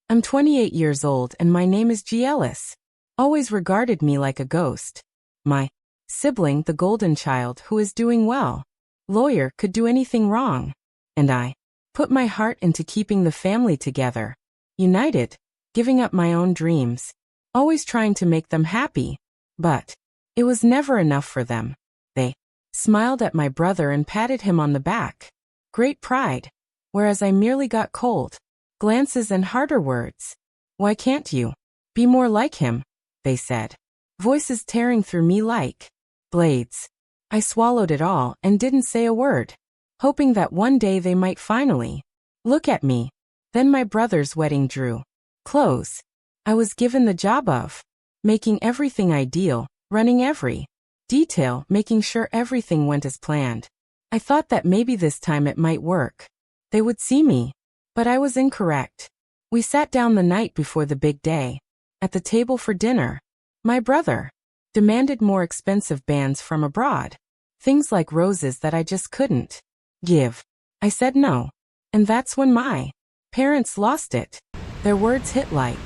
I'm 28 years old and my name is G. Ellis. Always regarded me like a ghost. My sibling, the golden child, who is doing well. Lawyer, could do anything wrong. And I put my heart into keeping the family together. United, giving up my own dreams. Always trying to make them happy. But it was never enough for them. They smiled at my brother and patted him on the back. Great pride. Whereas I merely got cold glances and harder words. Why can't you be more like him? They said. Voices tearing through me like blades. I swallowed it all and didn't say a word, hoping that one day they might finally look at me. Then my brother's wedding drew close. I was given the job of making everything ideal, running every detail, making sure everything went as planned. I thought that maybe this time it might work. They would see me. But I was incorrect. We sat down the night before the big day. At the table for dinner, my brother demanded more expensive bands from abroad. Things like roses that I just couldn't give. I said no. And that's when my parents lost it. Their words hit like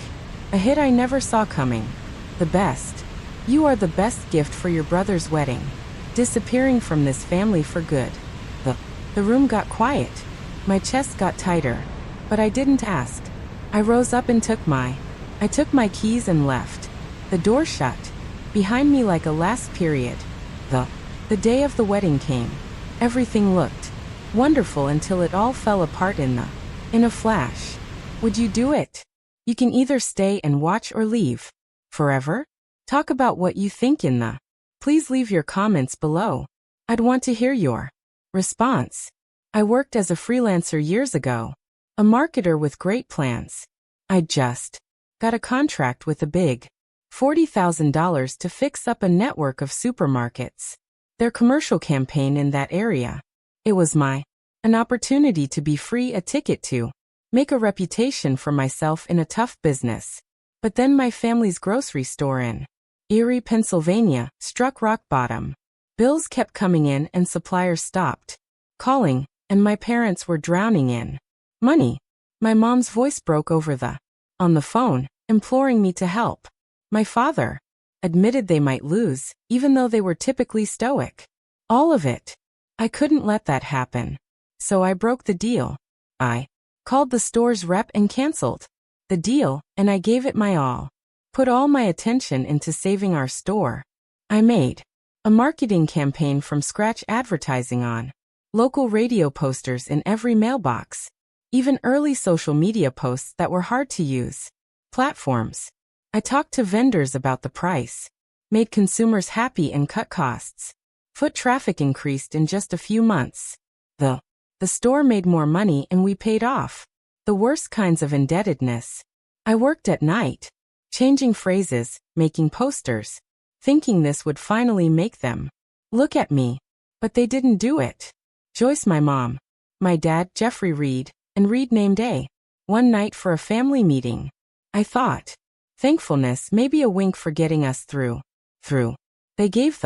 a hit I never saw coming. The best. You are the best gift for your brother's wedding. Disappearing from this family for good. The room got quiet. My chest got tighter. But I didn't ask. I rose up and took my keys and left. The door shut behind me like a last period. The day of the wedding came. Everything looked wonderful until it all fell apart in a flash. Would you do it? You can either stay and watch or leave. Forever? Talk about what you think in the. Please leave your comments below. I'd want to hear your response. I worked as a freelancer years ago. A marketer with great plans. I just got a contract with a big $40,000 to fix up a network of supermarkets. Their commercial campaign in that area. It was an opportunity to be free, a ticket to make a reputation for myself in a tough business. But then my family's grocery store in Erie, Pennsylvania, struck rock bottom. Bills kept coming in and suppliers stopped calling, and my parents were drowning in money. My mom's voice broke over on the phone, imploring me to help. My father admitted they might lose, even though they were typically stoic. All of it. I couldn't let that happen. So I broke the deal. I called the store's rep and canceled the deal, and I gave it my all. Put all my attention into saving our store. I made a marketing campaign from scratch, advertising on local radio posters in every mailbox. Even early social media posts that were hard to use. Platforms. I talked to vendors about the price. Made consumers happy and cut costs. Foot traffic increased in just a few months. The store made more money and we paid off the worst kinds of indebtedness. I worked at night. Changing phrases, making posters. Thinking this would finally make them look at me. But they didn't do it. Joyce, my mom. My dad, Jeffrey Reed. And Reed named one night for a family meeting. I thought. Thankfulness, maybe a wink for getting us through. They gave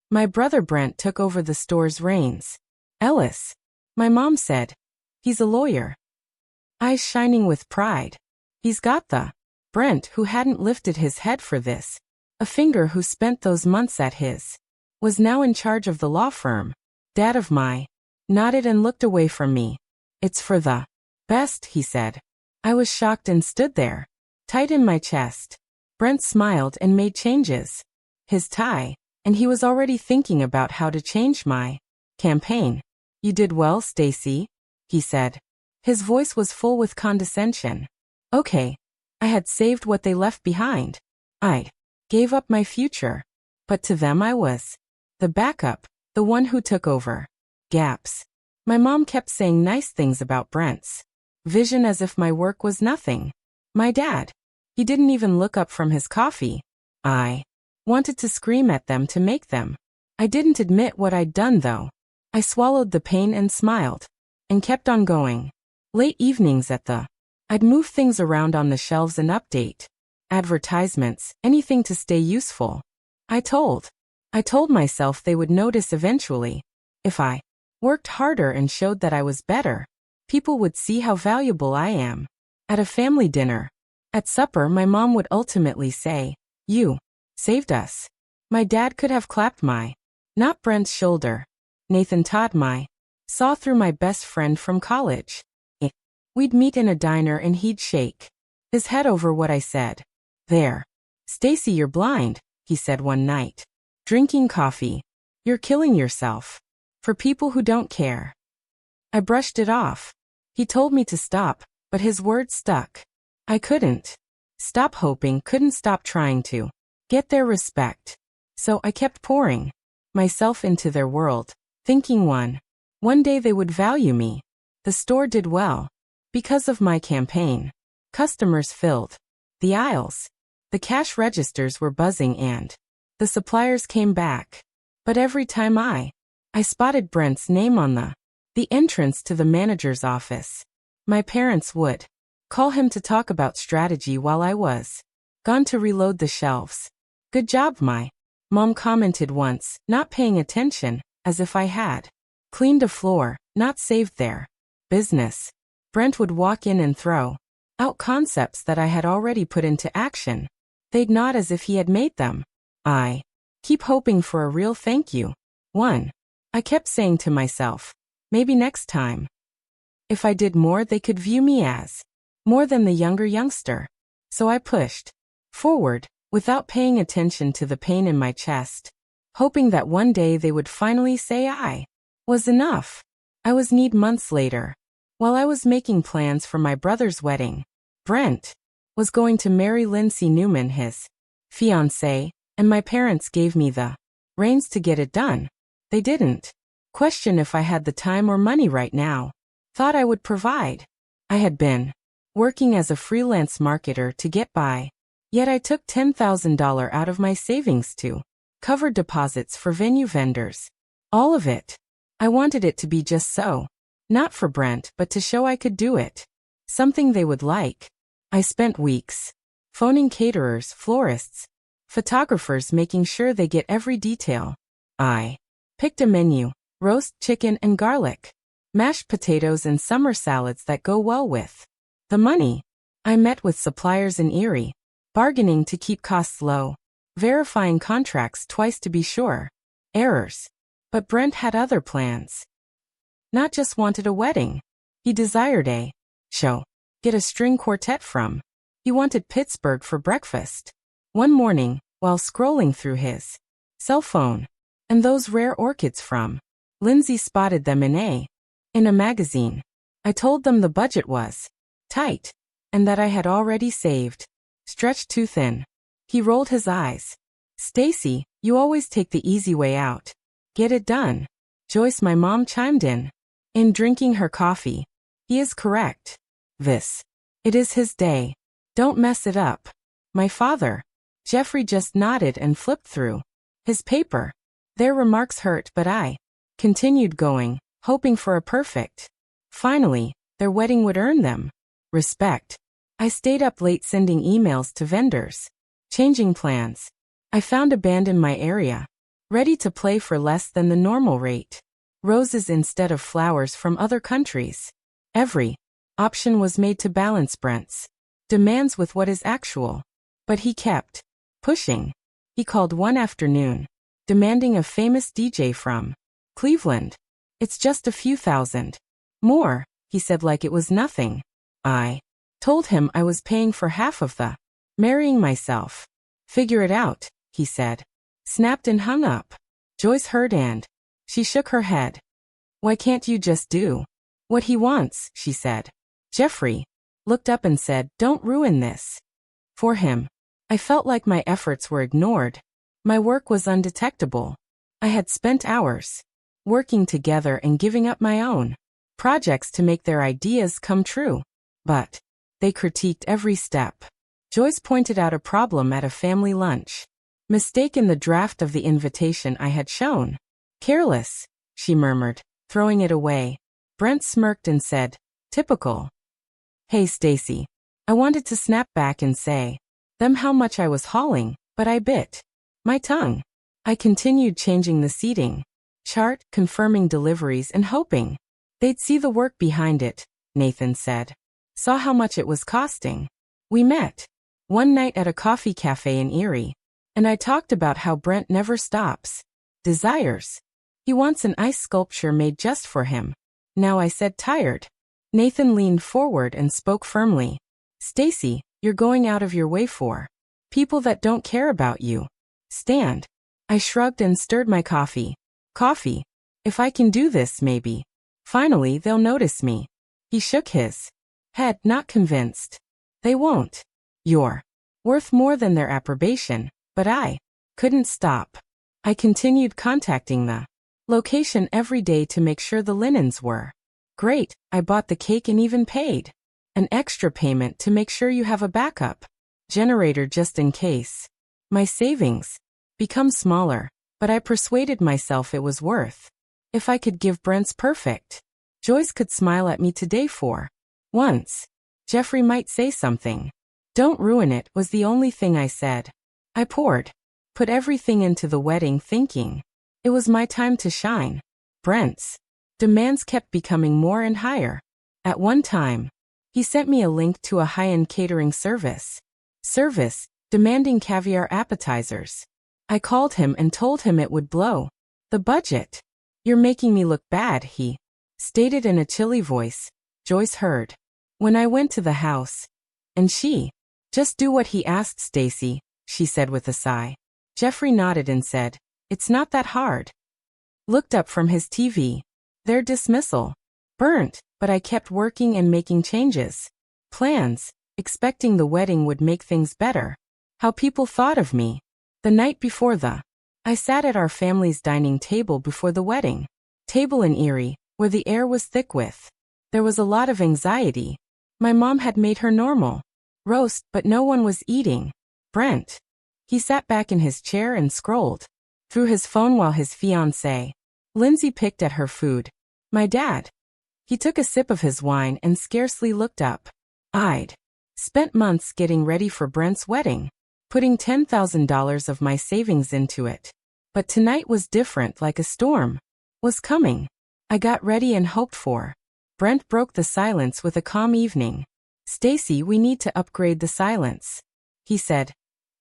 my brother Brent took over the store's reins. Ellis. My mom said. He's a lawyer. Eyes shining with pride. He's got Brent, who hadn't lifted his head for this. A finger who spent those months at his. Was now in charge of the law firm. Dad of my. Nodded and looked away from me. It's for the best, he said. I was shocked and stood there, tight in my chest. Brent smiled and made changes. His tie, and he was already thinking about how to change my campaign. You did well, Stacy, he said. His voice was full with condescension. Okay. I had saved what they left behind. I gave up my future. But to them I was the backup, the one who took over. Gaps. My mom kept saying nice things about Brent's vision as if my work was nothing. My dad. He didn't even look up from his coffee. I wanted to scream at them to make them. I didn't admit what I'd done though. I swallowed the pain and smiled. And kept on going. Late evenings at I'd move things around on the shelves and update advertisements, anything to stay useful. I told myself they would notice eventually. If I worked harder and showed that I was better, people would see how valuable I am. At a family dinner, At supper, my mom would ultimately say, "You saved us." My dad could have clapped my, not Brent's shoulder. Nathan Todd my, saw through my best friend from college. We'd meet in a diner and he'd shake his head over what I said. "There. Stacy, you're blind," he said one night. "Drinking coffee. You're killing yourself. For people who don't care." I brushed it off. He told me to stop, but his words stuck. I couldn't stop hoping, couldn't stop trying to get their respect. So I kept pouring myself into their world, thinking one day they would value me. The store did well. Because of my campaign, customers filled the aisles. The cash registers were buzzing and the suppliers came back. But every time I spotted Brent's name on the entrance to the manager's office, my parents would call him to talk about strategy while I was gone to reload the shelves. "Good job," my mom commented once, not paying attention, as if I had cleaned a floor, not saved their business. Brent would walk in and throw out concepts that I had already put into action. They'd nod as if he had made them. I keep hoping for a real thank you. I kept saying to myself, maybe next time, if I did more, they could view me as more than the younger youngster. So I pushed forward, without paying attention to the pain in my chest, hoping that one day they would finally say I was enough. I was need months later. While I was making plans for my brother's wedding, Brent was going to marry Lindsay Newman, his fiancée, and my parents gave me the reins to get it done. They didn't question if I had the time or money right now. Thought I would provide. I had been working as a freelance marketer to get by, yet I took $10,000 out of my savings to cover deposits for venue vendors. All of it. I wanted it to be just so. Not for Brent, but to show I could do it. Something they would like. I spent weeks phoning caterers, florists, photographers, making sure they get every detail. I picked a menu: roast chicken and garlic, mashed potatoes and summer salads that go well with the money. I met with suppliers in Erie, bargaining to keep costs low, verifying contracts twice to be sure. Errors. But Brent had other plans. Not just wanted a wedding. He desired a show. Get a string quartet from. He wanted Pittsburgh for breakfast. One morning, while scrolling through his cell phone, and those rare orchids from Lindsay spotted them in a magazine. I told them the budget was tight, and that I had already saved. Stretched too thin. He rolled his eyes. "Stacy, you always take the easy way out. Get it done." Joyce, my mom, chimed in drinking her coffee. "He is correct. It is his day. Don't mess it up." My father, Jeffrey, just nodded and flipped through his paper. Their remarks hurt, but I continued going, hoping for a perfect. Finally, their wedding would earn them respect. I stayed up late sending emails to vendors, changing plans. I found a band in my area, ready to play for less than the normal rate. Roses instead of flowers from other countries. Every option was made to balance Brent's demands with what is actual. But he kept pushing. He called one afternoon, demanding a famous DJ from Cleveland. "It's just a few thousand more," he said, like it was nothing. I told him I was paying for half of the marrying myself. "Figure it out," he said. Snapped and hung up. Joyce heard and she shook her head. "Why can't you just do what he wants?" she said. Jeffrey looked up and said, "Don't ruin this for him." I felt like my efforts were ignored. My work was undetectable. I had spent hours working together and giving up my own projects to make their ideas come true. But they critiqued every step. Joyce pointed out a problem at a family lunch. Mistake in the draft of the invitation I had shown. "Careless," she murmured, throwing it away. Brent smirked and said, "Typical." "Hey, Stacy." I wanted to snap back and say them how much I was hauling, but I bit my tongue. I continued changing the seating chart, confirming deliveries, and hoping they'd see the work behind it. Nathan said. Saw how much it was costing. We met one night at a coffee cafe in Erie, and I talked about how Brent never stops. Desires. He wants an ice sculpture made just for him. Now I said tired. Nathan leaned forward and spoke firmly. Stacy, you're going out of your way for people that don't care about you. Stand. I shrugged and stirred my coffee. Coffee. If I can do this, maybe. Finally, they'll notice me. He shook his head, not convinced. They won't. You're worth more than their approbation, but I couldn't stop. I continued contacting the location every day to make sure the linens were great. I bought the cake and even paid an extra payment to make sure you have a backup generator just in case my savings become smaller, but I persuaded myself it was worth. If I could give Brent's perfect, Joyce could smile at me today for once. Jeffrey might say something. Don't ruin it was the only thing I said. I put everything into the wedding thinking it was my time to shine. Brent's demands kept becoming more and higher. At one time, he sent me a link to a high-end catering service, demanding caviar appetizers. I called him and told him it would blow the budget. You're making me look bad, he stated in a chilly voice. Joyce heard when I went to the house, and she just do what he asked, Stacy, she said with a sigh. Jeffrey nodded and said, it's not that hard. Looked up from his TV. Their dismissal. Burnt, but I kept working and making changes. Plans, expecting the wedding would make things better. How people thought of me. The night before I sat at our family's dining table before the wedding. Table in Erie, where the air was thick with. There was a lot of anxiety. My mom had made her normal roast, but no one was eating. Brent. He sat back in his chair and scrolled through his phone while his fiancée, Lindsay, picked at her food. My dad. He took a sip of his wine and scarcely looked up. I'd spent months getting ready for Brent's wedding, putting $10,000 of my savings into it. But tonight was different, like a storm was coming. I got ready and hoped for. Brent broke the silence with a calm evening. Stacy, we need to upgrade the silence, he said.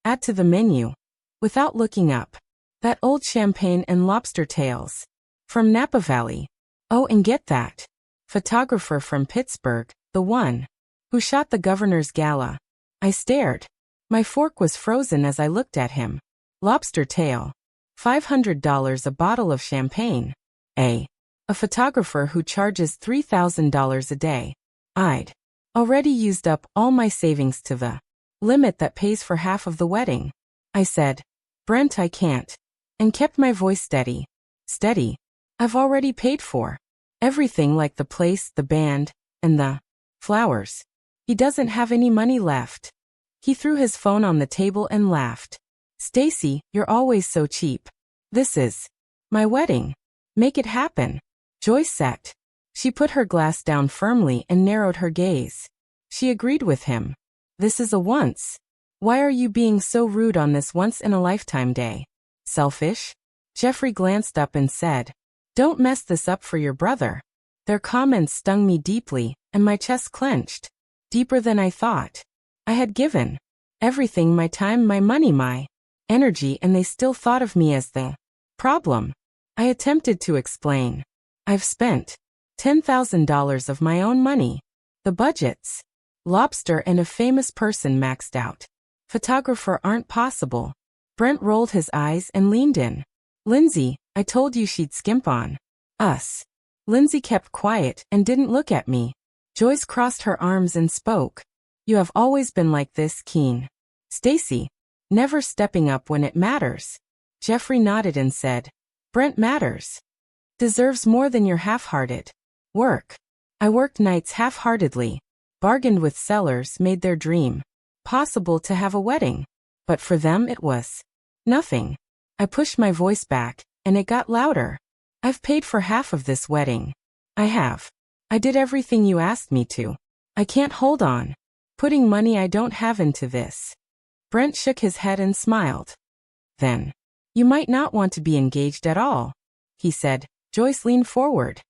Add to the menu. Without looking up. That old champagne and lobster tails. From Napa Valley. Oh, and get that photographer from Pittsburgh, the one who shot the governor's gala. I stared. My fork was frozen as I looked at him. Lobster tail. $500 a bottle of champagne. A photographer who charges $3,000 a day. I'd already used up all my savings to the limit that pays for half of the wedding. I said, Brent, I can't. And kept my voice steady. Steady. I've already paid for everything, like the place, the band, and the flowers. He doesn't have any money left. He threw his phone on the table and laughed. Stacy, you're always so cheap. This is my wedding. Make it happen. Joyce sat. She put her glass down firmly and narrowed her gaze. She agreed with him. This is a once. Why are you being so rude on this once-in-a-lifetime day? Selfish? Jeffrey glanced up and said, don't mess this up for your brother. Their comments stung me deeply, and my chest clenched. Deeper than I thought. I had given everything, my time, my money, my energy, and they still thought of me as the problem. I attempted to explain. I've spent $10,000 of my own money. The budgets. Lobster and a famous person maxed out. Photographer aren't possible. Brent rolled his eyes and leaned in. Lindsay, I told you she'd skimp on us. Lindsay kept quiet and didn't look at me. Joyce crossed her arms and spoke. You have always been like this, Keen. Stacy. Never stepping up when it matters. Jeffrey nodded and said, Brent matters. Deserves more than your half-hearted work. I worked nights half-heartedly. Bargained with sellers, made their dream possible to have a wedding. But for them it was nothing. I pushed my voice back, and it got louder. I've paid for half of this wedding. I have. I did everything you asked me to. I can't hold on putting money I don't have into this. Brent shook his head and smiled. Then, you might not want to be engaged at all, he said. Joyce leaned forward.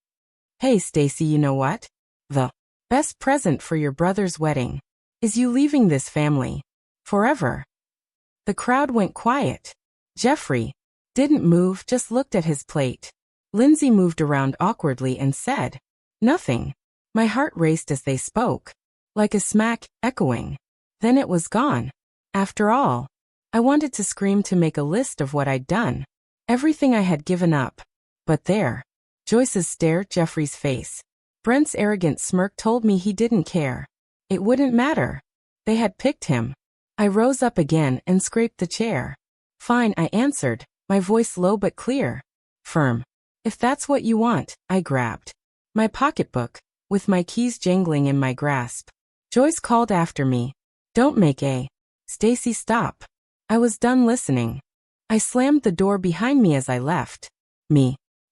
Hey, Stacy, you know what? The best present for your brother's wedding Is you leaving this family? Forever? The crowd went quiet. Jeffrey didn't move, just looked at his plate. Lindsay moved around awkwardly and said, "Nothing." My heart raced as they spoke, like a smack, echoing. Then it was gone. After all, I wanted to scream to make a list of what I'd done. Everything I had given up. But there. Joyce's stare, Jeffrey's face. Brent's arrogant smirk told me he didn't care. It wouldn't matter. They had picked him. I rose up again and scraped the chair. "Fine," I answered, my voice low but clear. Firm. "If that's what you want," I grabbed my pocketbook, with my keys jangling in my grasp. Joyce called after me. "Don't make a Stacy, stop." I was done listening. I slammed the door behind me as I left.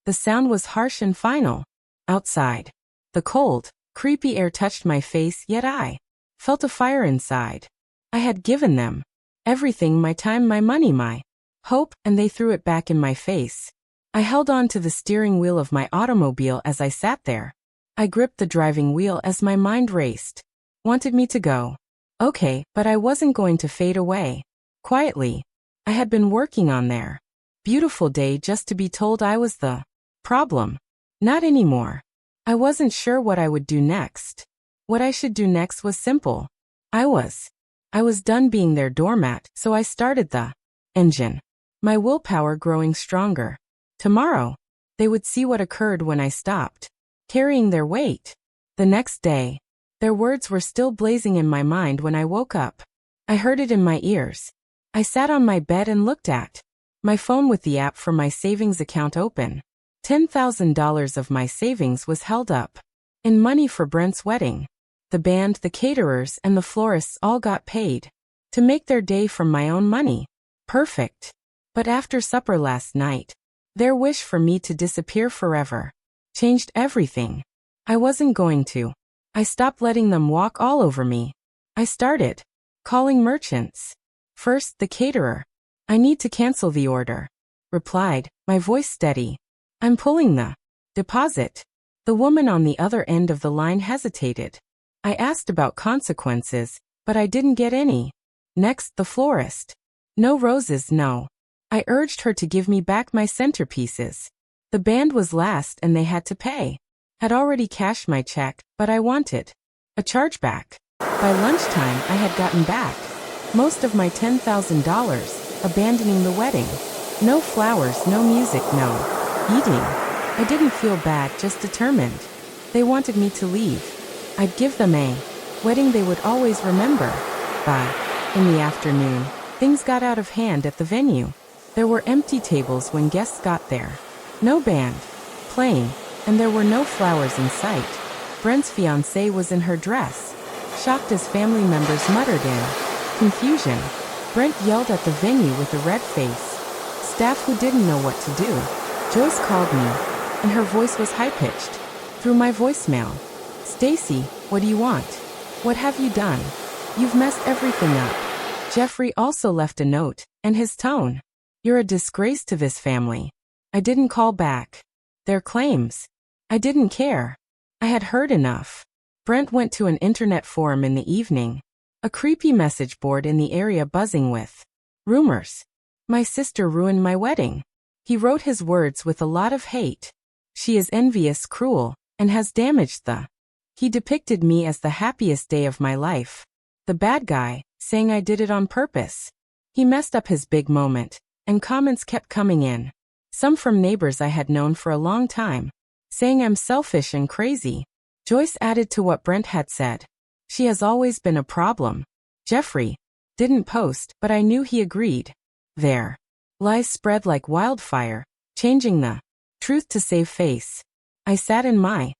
The sound was harsh and final. Outside. The cold, creepy air touched my face, yet I felt a fire inside. I had given them everything, my time, my money, my hope, and they threw it back in my face. I held on to the steering wheel of my automobile as I sat there. I gripped the driving wheel as my mind raced. Wanted me to go. Okay, but I wasn't going to fade away. Quietly. I had been working on their beautiful day just to be told I was the problem. Not anymore. I wasn't sure what I would do next. What I should do next was simple. I was done being their doormat, so I started the engine. My willpower growing stronger. Tomorrow, they would see what occurred when I stopped carrying their weight. The next day, their words were still blazing in my mind when I woke up. I heard it in my ears. I sat on my bed and looked at my phone with the app for my savings account open. $10,000 of my savings was held up in money for Brent's wedding. The band, the caterers, and the florists all got paid to make their day from my own money. Perfect. But after supper last night, their wish for me to disappear forever changed everything. I wasn't going to. I stopped letting them walk all over me. I started calling merchants. First, the caterer. "I need to cancel the order," replied, my voice steady. "I'm pulling the deposit." The woman on the other end of the line hesitated. I asked about consequences, but I didn't get any. Next, the florist. "No roses, no." I urged her to give me back my centerpieces. The band was last and they had to pay. Had already cashed my check, but I wanted a chargeback. By lunchtime, I had gotten back most of my $10,000, abandoning the wedding. No flowers, no music, no eating. I didn't feel bad, just determined. They wanted me to leave. I'd give them a wedding they would always remember. In the afternoon, things got out of hand at the venue. There were empty tables when guests got there. No band playing, and there were no flowers in sight. Brent's fiancée was in her dress, shocked as family members muttered in confusion. Brent yelled at the venue with a red face. Staff who didn't know what to do. Joyce called me, and her voice was high-pitched. Through my voicemail. "Stacy, what do you want? What have you done? You've messed everything up." Jeffrey also left a note, and his tone. "You're a disgrace to this family." I didn't call back their claims. I didn't care. I had heard enough. Brent went to an internet forum in the evening. A creepy message board in the area buzzing with rumors. "My sister ruined my wedding." He wrote his words with a lot of hate. "She is envious, cruel, and has damaged the." He depicted me as the happiest day of my life. The bad guy, saying I did it on purpose. He messed up his big moment, and comments kept coming in. Some from neighbors I had known for a long time, saying I'm selfish and crazy. Joyce added to what Brent had said. "She has always been a problem." Jeffrey didn't post, but I knew he agreed. Their lies spread like wildfire, changing the truth to save face. I sat in my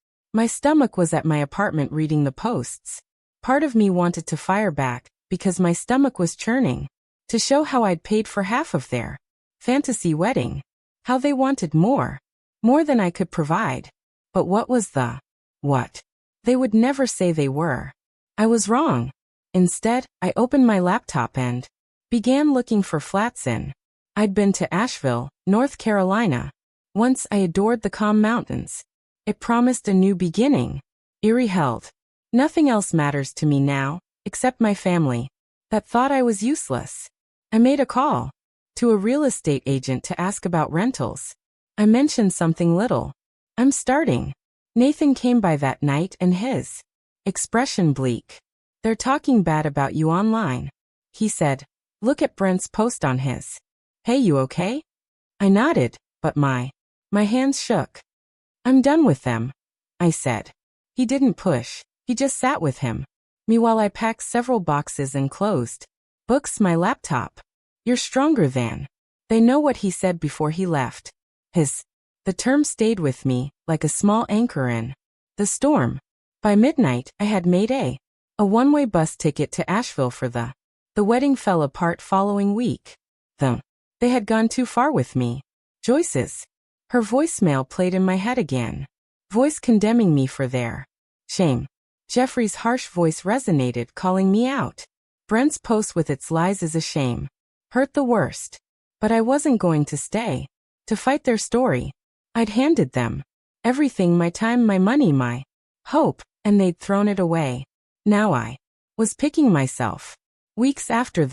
stomach was at my apartment reading the posts. Part of me wanted to fire back, because my stomach was churning, to show how I'd paid for half of their fantasy wedding. How they wanted more than I could provide. But what was the what? They would never say they were. I was wrong. Instead, I opened my laptop and began looking for flats in. I'd been to Asheville, North Carolina. Once I adored the calm mountains. It promised a new beginning. Erie held. Nothing else matters to me now, except my family, that thought I was useless. I made a call to a real estate agent to ask about rentals. I mentioned something little. I'm starting. Nathan came by that night and his expression bleak. They're talking bad about you online. He said, look at Brent's post on his. Hey, you okay? I nodded, but my hands shook. I'm done with them, I said. He didn't push. He just sat with him. Me while I packed several boxes and closed. Books, my laptop. You're stronger than. They know what he said before he left. The term stayed with me, like a small anchor in the storm. By midnight, I had made a one-way bus ticket to Asheville for the wedding fell apart following week. They had gone too far with me. Joyce's. Her voicemail played in my head again. Voice condemning me for their shame. Jeffrey's harsh voice resonated, calling me out. Brent's post with its lies is a shame. Hurt the worst. But I wasn't going to stay to fight their story. I'd handed them everything, my time, my money, my hope, and they'd thrown it away. Now I was picking myself. Weeks after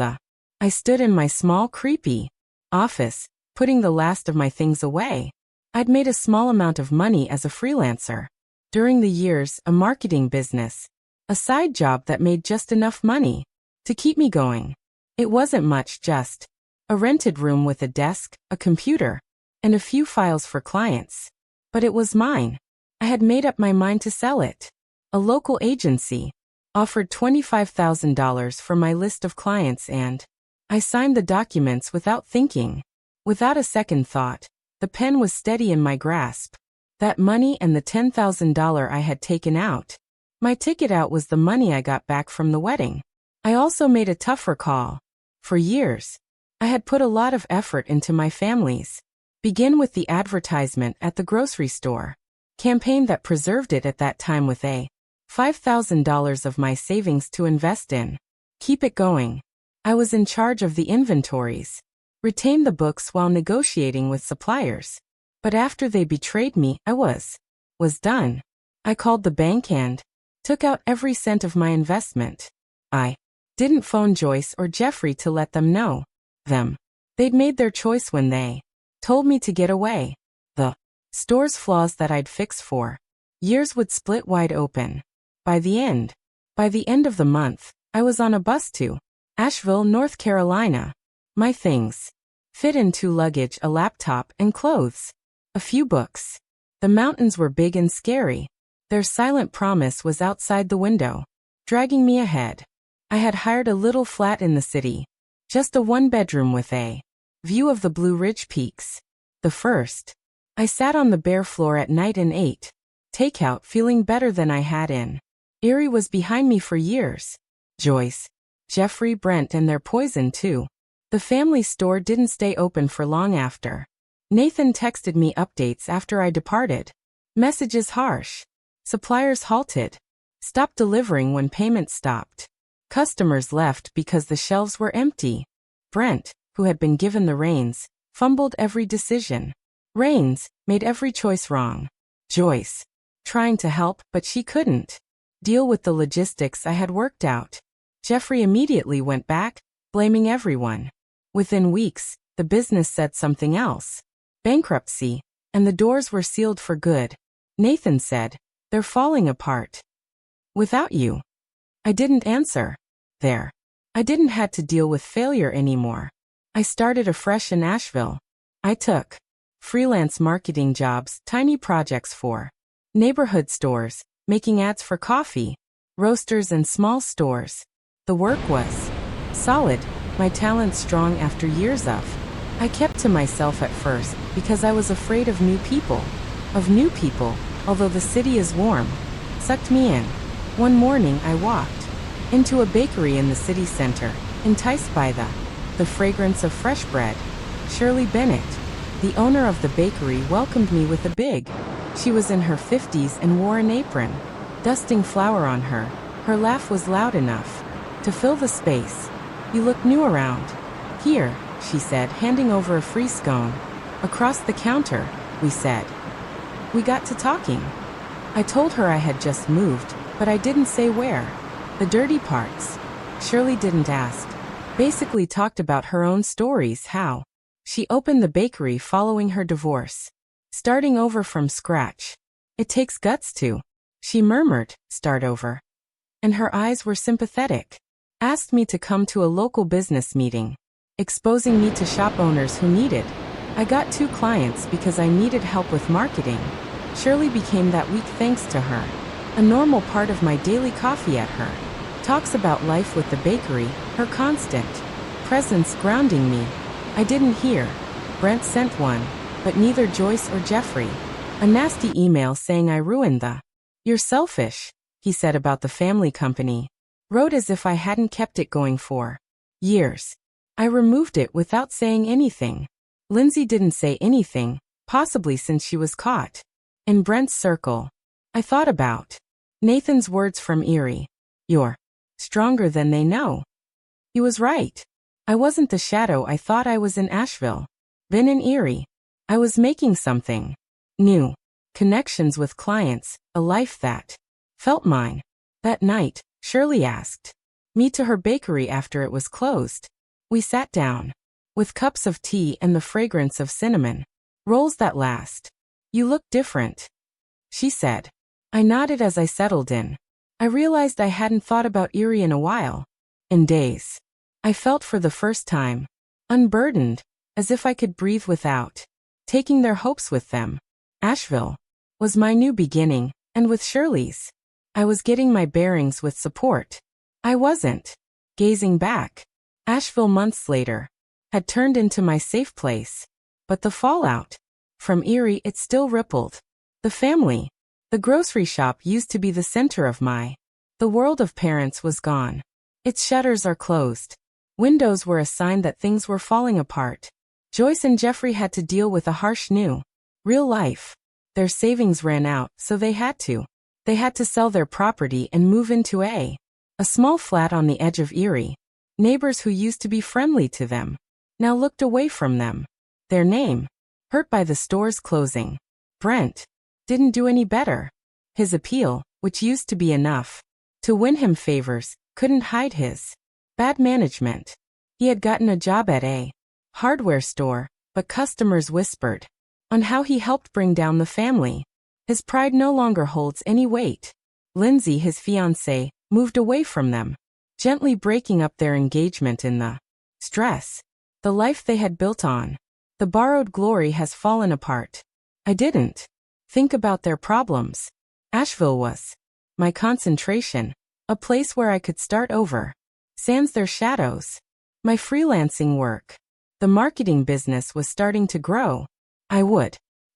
I stood in my small, creepy office, putting the last of my things away. I'd made a small amount of money as a freelancer. During the years, a marketing business. A side job that made just enough money to keep me going. It wasn't much, just a rented room with a desk, a computer, and a few files for clients. But it was mine. I had made up my mind to sell it. A local agency offered $25,000 for my list of clients and I signed the documents without thinking. Without a second thought, the pen was steady in my grasp. That money and the $10,000 I had taken out. My ticket out was the money I got back from the wedding. I also made a tougher call. For years, I had put a lot of effort into my family's. Begin with the advertisement at the grocery store. Campaign that preserved it at that time with a $5,000 of my savings to invest in. Keep it going. I was in charge of the inventories. Retained the books while negotiating with suppliers. But after they betrayed me, I was done. I called the bank and took out every cent of my investment. I didn't phone Joyce or Jeffrey to let them know. They'd made their choice when they told me to get away. The store's flaws that I'd fixed for years would split wide open. By the end of the month, I was on a bus to Asheville, North Carolina. My things fit in 2 luggage, a laptop, and clothes. A few books. The mountains were big and scary. Their silent promise was outside the window, dragging me ahead. I had hired a little flat in the city. Just a 1-bedroom with a view of the Blue Ridge Peaks. The first. I sat on the bare floor at night and ate takeout, feeling better than I had in. Erie was behind me for years. Joyce, Jeffrey, Brent, and their poison too. The family store didn't stay open for long after. Nathan texted me updates after I departed. Messages harsh. Suppliers halted. Stopped delivering when payment stopped. Customers left because the shelves were empty. Brent, who had been given the reins, fumbled every decision. Reins made every choice wrong. Joyce, trying to help, but she couldn't deal with the logistics I had worked out. Jeffrey immediately went back, blaming everyone. Within weeks, the business said something else. Bankruptcy, and the doors were sealed for good. Nathan said, they're falling apart. Without you. I didn't answer. There. I didn't have to deal with failure anymore. I started afresh in Asheville. I took freelance marketing jobs, tiny projects for neighborhood stores, making ads for coffee, roasters, and small stores. The work was solid, my talent strong after years of. I kept to myself at first because I was afraid of new people. Although the city is warm, sucked me in. One morning I walked into a bakery in the city center, enticed by the fragrance of fresh bread. Shirley Bennett, the owner of the bakery, welcomed me with a big. She was in her 50s and wore an apron, dusting flour on her. Her laugh was loud enough to fill the space. You look new around here, she said, handing over a free scone. Across the counter, we said. We got to talking. I told her I had just moved, but I didn't say where. The dirty parts. Shirley didn't ask. Basically talked about her own stories, how she opened the bakery following her divorce. Starting over from scratch. It takes guts to, she murmured, start over. And her eyes were sympathetic. Asked me to come to a local business meeting. Exposing me to shop owners who needed. I got 2 clients because I needed help with marketing. Shirley became that week thanks to her. A normal part of my daily coffee at her. Talks about life with the bakery, her constant presence grounding me. I didn't hear. Brent sent one, but neither Joyce or Jeffrey. A nasty email saying I ruined the. You're selfish, he said about the family company. Wrote as if I hadn't kept it going for years. I removed it without saying anything. Lindsay didn't say anything, possibly since she was caught. In Brent's circle. I thought about Nathan's words from Erie. You're stronger than they know. He was right. I wasn't the shadow I thought I was in Asheville. Then in Erie. I was making something new. Connections with clients, a life that felt mine. That night, Shirley asked me to her bakery after it was closed. We sat down. With cups of tea and the fragrance of cinnamon. Rolls that last. You look different, she said. I nodded as I settled in. I realized I hadn't thought about Erie in a while. In days. I felt for the first time. Unburdened, as if I could breathe without taking their hopes with them. Asheville was my new beginning, and with Shirley's, I was getting my bearings with support. I wasn't. Gazing back, Asheville months later had turned into my safe place. But the fallout from Erie, it still rippled. The family. The grocery shop used to be the center of the world of parents was gone. Its shutters are closed. Windows were a sign that things were falling apart. Joyce and Jeffrey had to deal with a harsh new real life. Their savings ran out, so they had to. They had to sell their property and move into a small flat on the edge of Erie. Neighbors who used to be friendly to them now looked away from them. Their name, hurt by the store's closing. Brent didn't do any better. His appeal, which used to be enough to win him favors, couldn't hide his bad management. He had gotten a job at a hardware store, but customers whispered on how he helped bring down the family. His pride no longer holds any weight. Lindsay, his fiancée, moved away from them, gently breaking up their engagement in the stress. The life they had built on. The borrowed glory has fallen apart. I didn't think about their problems. Asheville was my concentration, a place where I could start over. Sans their shadows. My freelancing work. The marketing business was starting to grow. I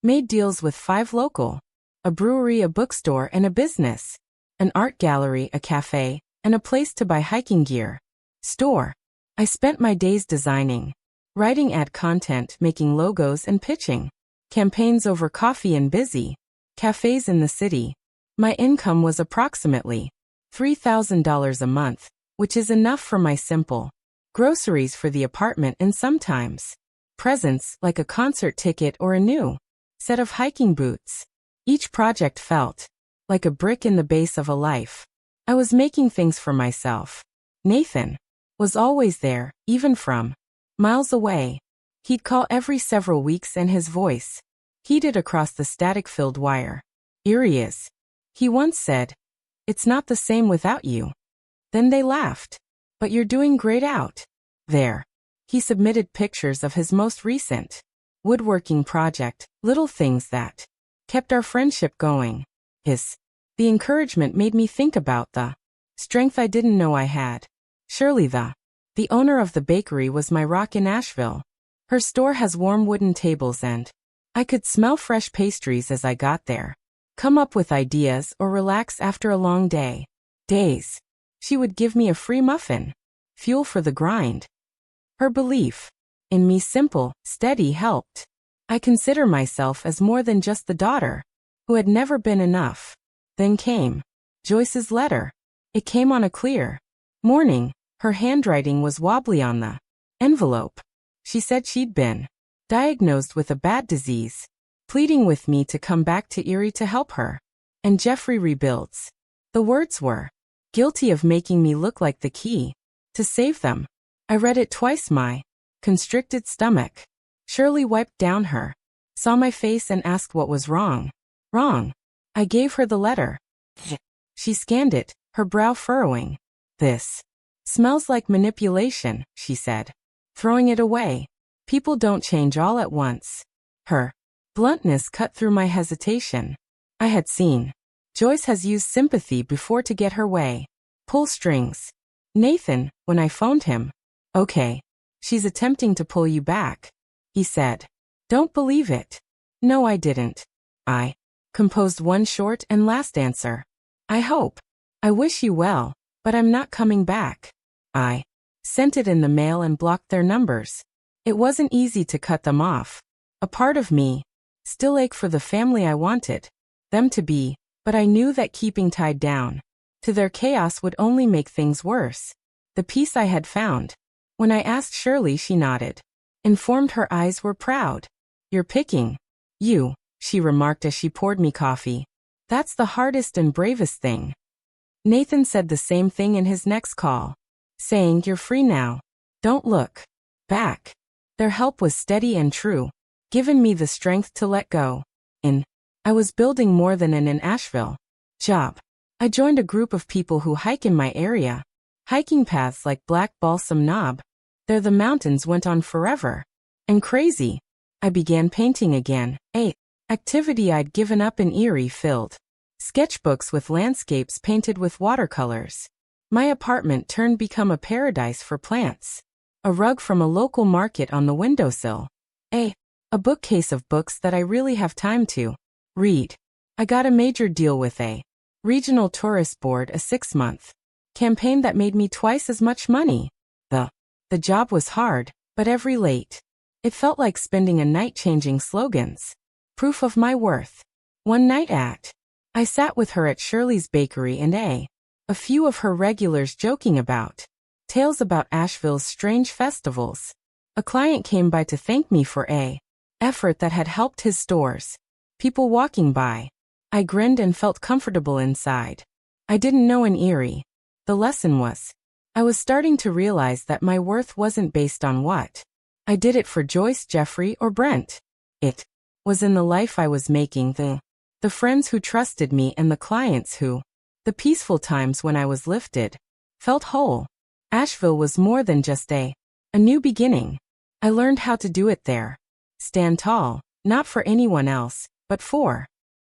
made deals with 5 local. A brewery, a bookstore, and a business. An art gallery, a cafe, and a place to buy hiking gear. Store. I spent my days designing, writing ad content, making logos, and pitching campaigns over coffee in busy cafes in the city. My income was approximately $3,000 a month, which is enough for my simple groceries for the apartment and sometimes presents like a concert ticket or a new set of hiking boots. Each project felt like a brick in the base of a life. I was making things for myself. Nathan was always there, even from miles away. He'd call every several weeks and his voice heated across the static-filled wire. Erie is, he once said, it's not the same without you. Then they laughed. But you're doing great out there. He submitted pictures of his most recent woodworking project, little things that kept our friendship going. The encouragement made me think about the strength I didn't know I had. Shirley, the owner of the bakery, was my rock in Asheville. Her store has warm wooden tables and I could smell fresh pastries as I got there. Come up with ideas or relax after a long day. Days. She would give me a free muffin. Fuel for the grind. Her belief in me, simple, steady, helped. I consider myself as more than just the daughter who had never been enough. Then came Joyce's letter. It came on a clear morning. Her handwriting was wobbly on the envelope. She said she'd been diagnosed with a bad disease, pleading with me to come back to Erie to help her. And Jeffrey rebuilds. The words were guilty of making me look like the key to save them. I read it twice, my constricted stomach. Shirley wiped down her, saw my face and asked what was wrong. Wrong. I gave her the letter. She scanned it, her brow furrowing. This smells like manipulation, she said, throwing it away. People don't change all at once. Her bluntness cut through my hesitation. I had seen. Joyce has used sympathy before to get her way. Pull strings. Nathan, when I phoned him. Okay. She's attempting to pull you back, he said. Don't believe it. No, I didn't. I composed one short and last answer. I hope. I wish you well, but I'm not coming back. I sent it in the mail and blocked their numbers. It wasn't easy to cut them off. A part of me still ached for the family I wanted them to be, but I knew that keeping tied down to their chaos would only make things worse. The peace I had found. When I asked Shirley, she nodded, informed her eyes were proud. You're picking. You, she remarked as she poured me coffee. That's the hardest and bravest thing. Nathan said the same thing in his next call, saying, you're free now. Don't look back. Their help was steady and true, giving me the strength to let go. I was building more than an Asheville job. I joined a group of people who hike in my area. Hiking paths like Black Balsam Knob. There the mountains went on forever. And crazy. I began painting again, a activity I'd given up in Erie filled. Sketchbooks with landscapes painted with watercolors. My apartment turned become a paradise for plants. A rug from a local market on the windowsill. A bookcase of books that I really have time to read. I got a major deal with a regional tourist board, a 6-month campaign that made me twice as much money. The job was hard, but every late. It felt like spending a night changing slogans. Proof of my worth. One night I sat with her at Shirley's Bakery and a few of her regulars joking about tales about Asheville's strange festivals. A client came by to thank me for a effort that had helped his stores. People walking by. I grinned and felt comfortable inside. I didn't know in Erie. The lesson was, I was starting to realize that my worth wasn't based on what I did it for Joyce, Jeffrey, or Brent. It was in the life I was making, the friends who trusted me and the clients who, the peaceful times when I was lifted, felt whole. Asheville was more than just a new beginning. I learned how to do it there. Stand tall, not for anyone else, but for